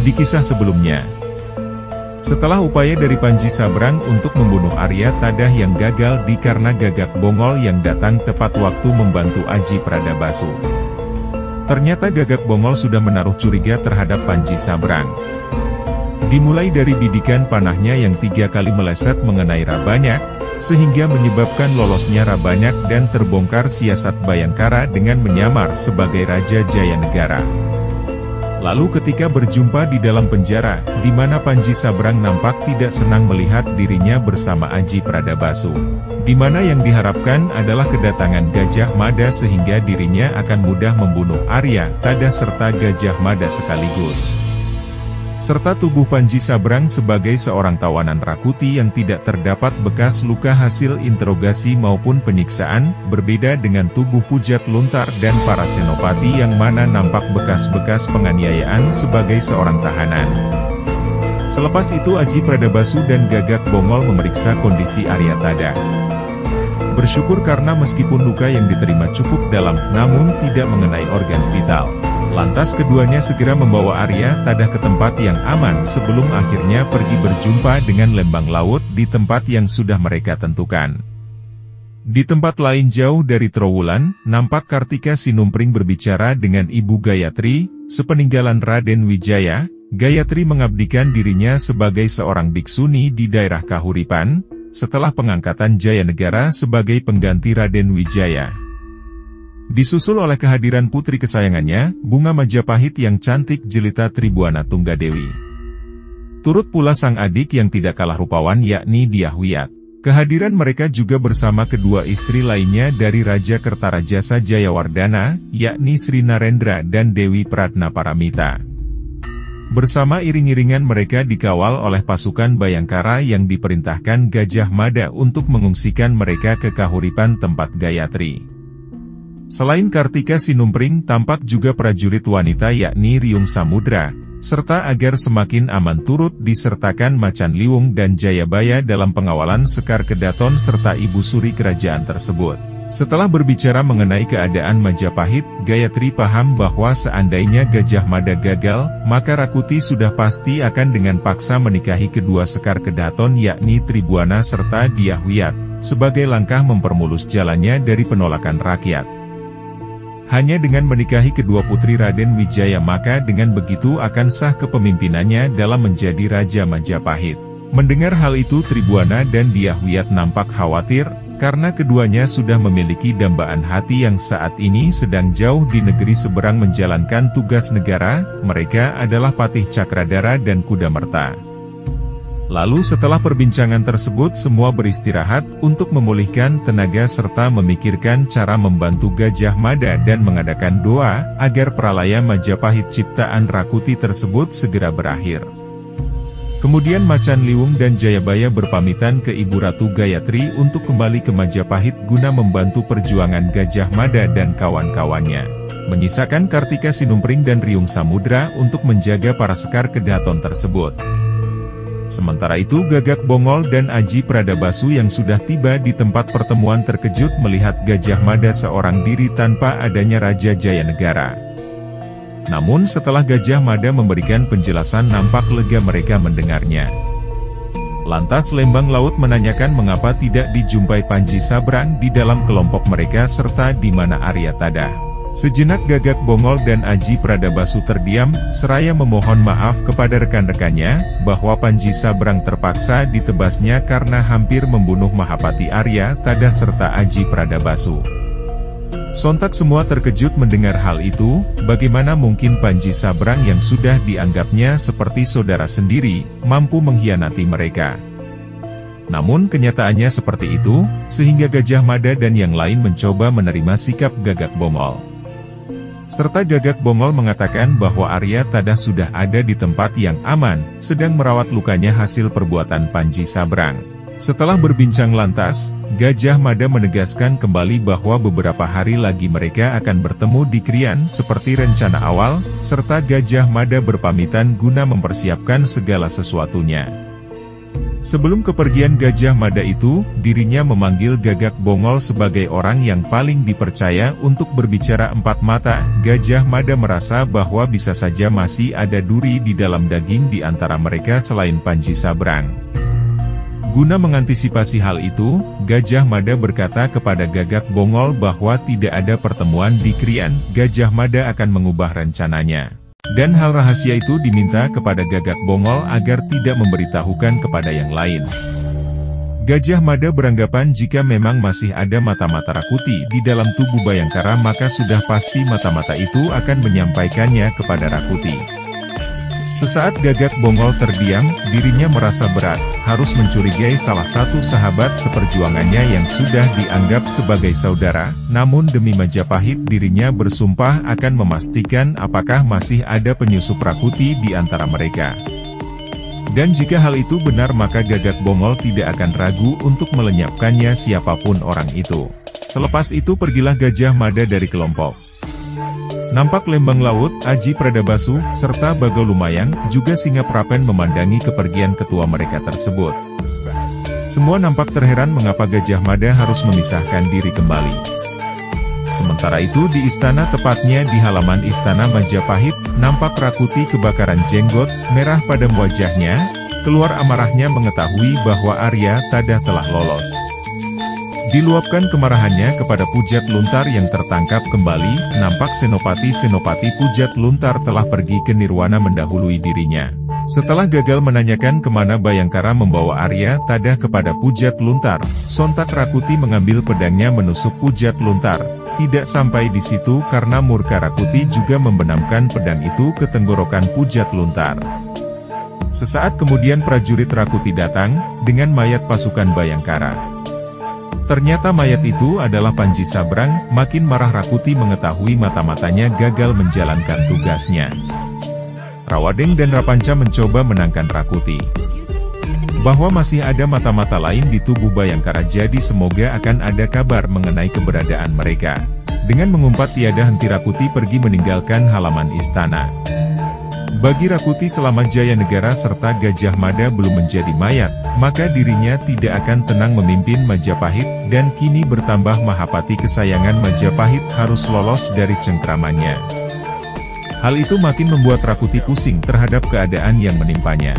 Di kisah sebelumnya, setelah upaya dari Panji Sabrang untuk membunuh Arya Tadah yang gagal karena Gagak Bongol yang datang tepat waktu membantu Aji Pradabasu, ternyata Gagak Bongol sudah menaruh curiga terhadap Panji Sabrang. Dimulai dari bidikan panahnya yang 3 kali meleset mengenai Rabanyak, sehingga menyebabkan lolosnya Rabanyak dan terbongkar siasat Bayangkara dengan menyamar sebagai Raja Jayanegara. Lalu ketika berjumpa di dalam penjara, di mana Panji Sabrang nampak tidak senang melihat dirinya bersama Aji Pradabasu, di mana yang diharapkan adalah kedatangan Gajah Mada sehingga dirinya akan mudah membunuh Arya Tadah serta Gajah Mada sekaligus. Serta tubuh Panji Sabrang sebagai seorang tawanan Rakuti yang tidak terdapat bekas luka hasil interogasi maupun penyiksaan, berbeda dengan tubuh Pujat Luntar dan para senopati yang mana nampak bekas-bekas penganiayaan sebagai seorang tahanan. Selepas itu Aji Pradabasu dan Gagak Bongol memeriksa kondisi Arya Tadah. Bersyukur karena meskipun luka yang diterima cukup dalam, namun tidak mengenai organ vital. Lantas keduanya segera membawa Arya Tadah ke tempat yang aman sebelum akhirnya pergi berjumpa dengan Lembang Laut di tempat yang sudah mereka tentukan. Di tempat lain jauh dari Trowulan, nampak Kartika Sinumpring berbicara dengan Ibu Gayatri. Sepeninggalan Raden Wijaya, Gayatri mengabdikan dirinya sebagai seorang biksuni di daerah Kahuripan, setelah pengangkatan Jayanegara sebagai pengganti Raden Wijaya. Disusul oleh kehadiran putri kesayangannya, Bunga Majapahit yang cantik jelita Tribuana Tunggadewi. Turut pula sang adik yang tidak kalah rupawan yakni Dyah Wiyat. Kehadiran mereka juga bersama kedua istri lainnya dari Raja Kertarajasa Jayawardana, yakni Sri Narendra dan Dewi Pratnaparamita. Bersama iring-iringan mereka dikawal oleh pasukan Bayangkara yang diperintahkan Gajah Mada untuk mengungsikan mereka ke Kahuripan tempat Gayatri. Selain Kartika Sinumpring, tampak juga prajurit wanita yakni Riung Samudra, serta agar semakin aman turut disertakan Macan Liwung dan Jayabaya dalam pengawalan Sekar Kedaton serta Ibu Suri kerajaan tersebut. Setelah berbicara mengenai keadaan Majapahit, Gayatri paham bahwa seandainya Gajah Mada gagal, maka Rakuti sudah pasti akan dengan paksa menikahi kedua Sekar Kedaton yakni Tribuana serta Dyah Wiyat, sebagai langkah mempermulus jalannya dari penolakan rakyat. Hanya dengan menikahi kedua putri Raden Wijaya maka dengan begitu akan sah kepemimpinannya dalam menjadi Raja Majapahit. Mendengar hal itu Tribuana dan Dyah Wiyat nampak khawatir, karena keduanya sudah memiliki dambaan hati yang saat ini sedang jauh di negeri seberang menjalankan tugas negara. Mereka adalah Patih Cakradara dan Kudamerta. Lalu setelah perbincangan tersebut semua beristirahat untuk memulihkan tenaga serta memikirkan cara membantu Gajah Mada dan mengadakan doa agar pralaya Majapahit ciptaan Rakuti tersebut segera berakhir. Kemudian Macan Liwung dan Jayabaya berpamitan ke Ibu Ratu Gayatri untuk kembali ke Majapahit guna membantu perjuangan Gajah Mada dan kawan-kawannya. Menyisakan Kartika Sinumpring dan Riung Samudra untuk menjaga para Sekar Kedaton tersebut. Sementara itu Gagak Bongol dan Aji Pradabasu yang sudah tiba di tempat pertemuan terkejut melihat Gajah Mada seorang diri tanpa adanya Raja Jayanegara. Namun setelah Gajah Mada memberikan penjelasan nampak lega mereka mendengarnya. Lantas Lembang Laut menanyakan mengapa tidak dijumpai Panji Sabrang di dalam kelompok mereka serta di mana Arya Tadah. Sejenak Gagak Bongol dan Aji Pradabasu terdiam, seraya memohon maaf kepada rekan-rekannya, bahwa Panji Sabrang terpaksa ditebasnya karena hampir membunuh Mahapati Arya Tadah serta Aji Pradabasu. Sontak semua terkejut mendengar hal itu, bagaimana mungkin Panji Sabrang yang sudah dianggapnya seperti saudara sendiri, mampu mengkhianati mereka. Namun kenyataannya seperti itu, sehingga Gajah Mada dan yang lain mencoba menerima sikap Gagak Bongol. Serta Gagak Bongol mengatakan bahwa Arya Tadah sudah ada di tempat yang aman, sedang merawat lukanya hasil perbuatan Panji Sabrang. Setelah berbincang lantas, Gajah Mada menegaskan kembali bahwa beberapa hari lagi mereka akan bertemu di Krian seperti rencana awal, serta Gajah Mada berpamitan guna mempersiapkan segala sesuatunya. Sebelum kepergian Gajah Mada itu, dirinya memanggil Gagak Bongol sebagai orang yang paling dipercaya untuk berbicara empat mata. Gajah Mada merasa bahwa bisa saja masih ada duri di dalam daging di antara mereka selain Panji Sabrang. Guna mengantisipasi hal itu, Gajah Mada berkata kepada Gagak Bongol bahwa tidak ada pertemuan di Krian. Gajah Mada akan mengubah rencananya. Dan hal rahasia itu diminta kepada Gagak Bongol agar tidak memberitahukan kepada yang lain. Gajah Mada beranggapan jika memang masih ada mata-mata Rakuti di dalam tubuh Bhayangkara, maka sudah pasti mata-mata itu akan menyampaikannya kepada Rakuti. Sesaat Gagak Bongol terdiam, dirinya merasa berat, harus mencurigai salah satu sahabat seperjuangannya yang sudah dianggap sebagai saudara, namun demi Majapahit dirinya bersumpah akan memastikan apakah masih ada penyusup Rakuti di antara mereka. Dan jika hal itu benar, maka Gagak Bongol tidak akan ragu untuk melenyapkannya siapapun orang itu. Selepas itu pergilah Gajah Mada dari kelompok. Nampak Lembang Laut, Aji Pradabasu, serta Bagau Lumayang, juga Singa Prapen memandangi kepergian ketua mereka tersebut. Semua nampak terheran mengapa Gajah Mada harus memisahkan diri kembali. Sementara itu di istana, tepatnya di halaman istana Majapahit, nampak Rakuti kebakaran jenggot, merah pada wajahnya, keluar amarahnya mengetahui bahwa Arya Tada telah lolos. Diluapkan kemarahannya kepada Pujat Luntar yang tertangkap kembali, nampak Senopati Pujat Luntar telah pergi ke Nirwana mendahului dirinya. Setelah gagal menanyakan kemana Bhayangkara membawa Arya Tada kepada Pujat Luntar, sontak Rakuti mengambil pedangnya menusuk Pujat Luntar. Tidak sampai di situ karena murka Rakuti juga membenamkan pedang itu ke tenggorokan Pujat Luntar. Sesaat kemudian prajurit Rakuti datang, dengan mayat pasukan Bhayangkara. Ternyata mayat itu adalah Panji Sabrang. Makin marah Rakuti mengetahui mata-matanya gagal menjalankan tugasnya. Rawadeng dan Rapanca mencoba menangkan Rakuti. Bahwa masih ada mata-mata lain di tubuh Bhayangkara, jadi semoga akan ada kabar mengenai keberadaan mereka. Dengan mengumpat tiada henti Rakuti pergi meninggalkan halaman istana. Bagi Rakuti selama Jaya Negara serta Gajah Mada belum menjadi mayat, maka dirinya tidak akan tenang memimpin Majapahit, dan kini bertambah Mahapati kesayangan Majapahit harus lolos dari cengkramannya. Hal itu makin membuat Rakuti pusing terhadap keadaan yang menimpanya.